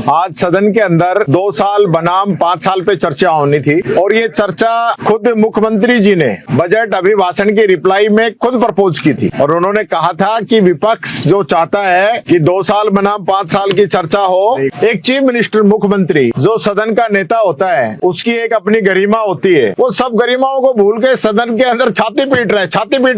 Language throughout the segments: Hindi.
आज सदन के अंदर 2 साल बनाम 5 साल पे चर्चा होनी थी और ये चर्चा खुद मुख्यमंत्री जी ने बजट अभिभाषण की रिप्लाई में खुद प्रपोज की थी और उन्होंने कहा था कि विपक्ष जो चाहता है कि 2 साल बनाम 5 साल की चर्चा हो, एक चीफ मिनिस्टर मुख्यमंत्री जो सदन का नेता होता है उसकी एक अपनी गरिमा होती है, वो सब गरिमाओं को भूल के सदन के अंदर छाती पीट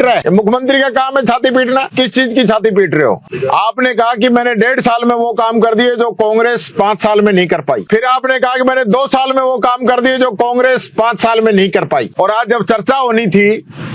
रहे हैं। मुख्यमंत्री का काम है छाती पीटना। किस चीज की छाती पीट रहे हो? आपने कहा कि मैंने 1.5 साल में वो काम कर दिए जो कांग्रेस 5 साल में नहीं कर पाई। फिर आपने कहा कि मैंने 2 साल में वो काम कर दिए जो कांग्रेस 5 साल में नहीं कर पाई। और आज जब चर्चा होनी थी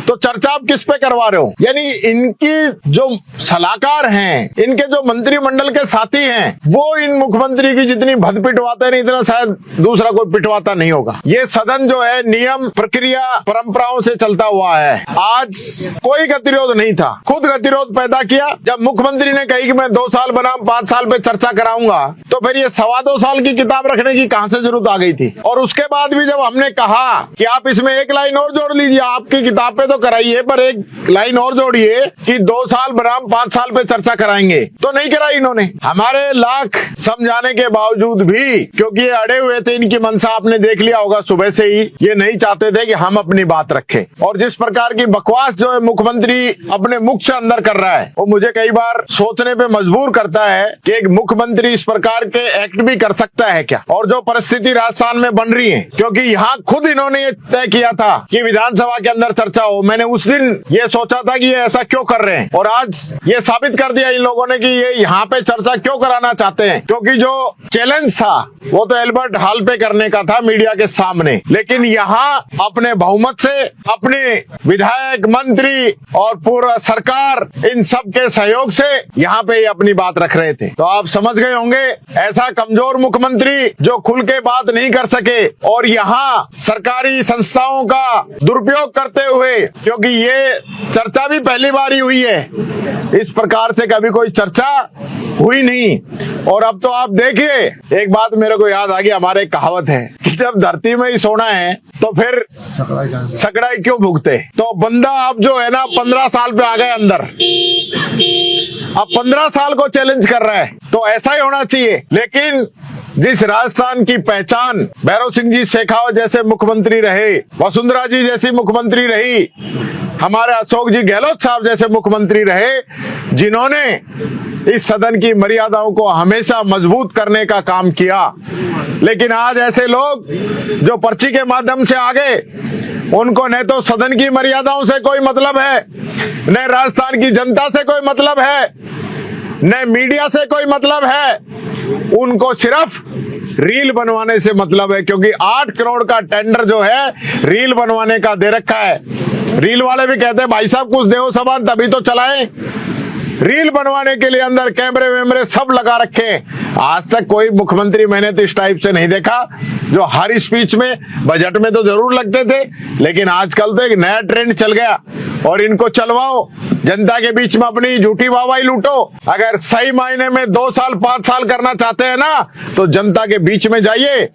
तो चर्चा आप किस पे करवा रहे हो? यानी इनकी जो सलाहकार हैं, इनके जो मंत्रिमंडल के साथी हैं, वो इन मुख्यमंत्री की जितनी भद पिटवाते हैं इतना शायद दूसरा कोई पिटवाता नहीं होगा। ये सदन जो है नियम, प्रक्रिया, परंपराओं से चलता हुआ है। आज कोई गतिरोध नहीं था, खुद गतिरोध पैदा किया। जब मुख्यमंत्री ने कही कि मैं 2 साल बनाम 5 साल पे चर्चा कराऊंगा तो फिर ये 2.25 साल की किताब रखने की कहां से जरूरत आ गई थी? और उसके बाद भी जब हमने कहा कि आप इसमें एक लाइन और जोड़ लीजिए, आपकी किताब पे तो कराइए पर एक लाइन और जोड़िए कि 2 साल बनाम 5 साल पे चर्चा कराएंगे, तो नहीं कराई इन्होंने। हमारे लाख समझाने के बावजूद भी, क्योंकि ये अड़े हुए थे, इनकी मंशा आपने देख लिया होगा सुबह से ही, ये नहीं चाहते थे कि हम अपनी बात रखें। और जिस प्रकार की बकवास जो है मुख्यमंत्री अपने मुख से अंदर कर रहा है, वो मुझे कई बार सोचने पे मजबूर करता है कि एक मुख्यमंत्री इस प्रकार के एक्ट भी कर सकता है क्या? और जो परिस्थिति राजस्थान में बन रही है, क्योंकि यहाँ खुद इन्होंने ये तय किया था कि विधानसभा के अंदर चर्चा हो। मैंने उस दिन ये सोचा था कि ये ऐसा क्यों कर रहे हैं और आज ये साबित कर दिया इन लोगों ने कि ये यहाँ पे चर्चा क्यों कराना चाहते हैं। क्योंकि जो चैलेंज था वो तो एल्बर्ट हॉल पे करने का था मीडिया के सामने, लेकिन यहाँ अपने बहुमत से, अपने विधायक, मंत्री और पूरा सरकार, इन सब के सहयोग से यहाँ पे अपनी बात रख रहे थे। तो आप समझ गए होंगे ऐसा कमजोर मुख्यमंत्री जो खुल के बात नहीं कर सके और यहाँ सरकारी संस्थाओं का दुरुपयोग करते हुए, क्योंकि ये चर्चा भी पहली बार ही हुई है, इस प्रकार से कभी कोई चर्चा हुई नहीं। और अब तो आप देखिए, एक बात मेरे को याद आ गई, हमारे कहावत है कि जब धरती में ही सोना है तो फिर सकड़ाई क्यों भुगते? तो बंदा अब जो है ना 15 साल पे आ गए अंदर, अब 15 साल को चैलेंज कर रहा है, तो ऐसा ही होना चाहिए। लेकिन जिस राजस्थान की पहचान भैरव सिंह जी शेखावत जैसे मुख्यमंत्री रहे, वसुंधरा जी जैसी मुख्यमंत्री रही, हमारे अशोक जी गहलोत साहब जैसे मुख्यमंत्री रहे, जिन्होंने इस सदन की मर्यादाओं को हमेशा मजबूत करने का काम किया। लेकिन आज ऐसे लोग जो पर्ची के माध्यम से आ गए, उनको न तो सदन की मर्यादाओं से कोई मतलब है, न राजस्थान की जनता से कोई मतलब है, न मीडिया से कोई मतलब है, उनको सिर्फ रील बनवाने से मतलब है। क्योंकि 8 करोड़ का टेंडर जो है रील बनवाने का दे रखा है। रील वाले भी कहते हैं भाई साहब कुछ देओ सामान तभी तो चलाएं। रील बनवाने के लिए अंदर कैमरे वैमरे सब लगा रखे। आज तक कोई मुख्यमंत्री मैंने तो इस टाइप से नहीं देखा जो हर स्पीच में, बजट में तो जरूर लगते थे, लेकिन आजकल तो एक नया ट्रेंड चल गया और इनको चलवाओ, जनता के बीच में अपनी झूठी वाहवाही लूटो। अगर सही मायने में 2 साल 5 साल करना चाहते हैं ना तो जनता के बीच में जाइए,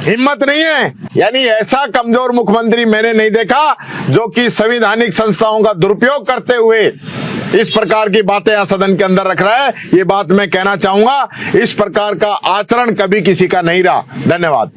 हिम्मत नहीं है। यानी ऐसा कमजोर मुख्यमंत्री मैंने नहीं देखा जो कि संवैधानिक संस्थाओं का दुरुपयोग करते हुए इस प्रकार की बातें सदन के अंदर रख रहा है। ये बात मैं कहना चाहूंगा, इस प्रकार का आचरण कभी किसी का नहीं रहा। धन्यवाद।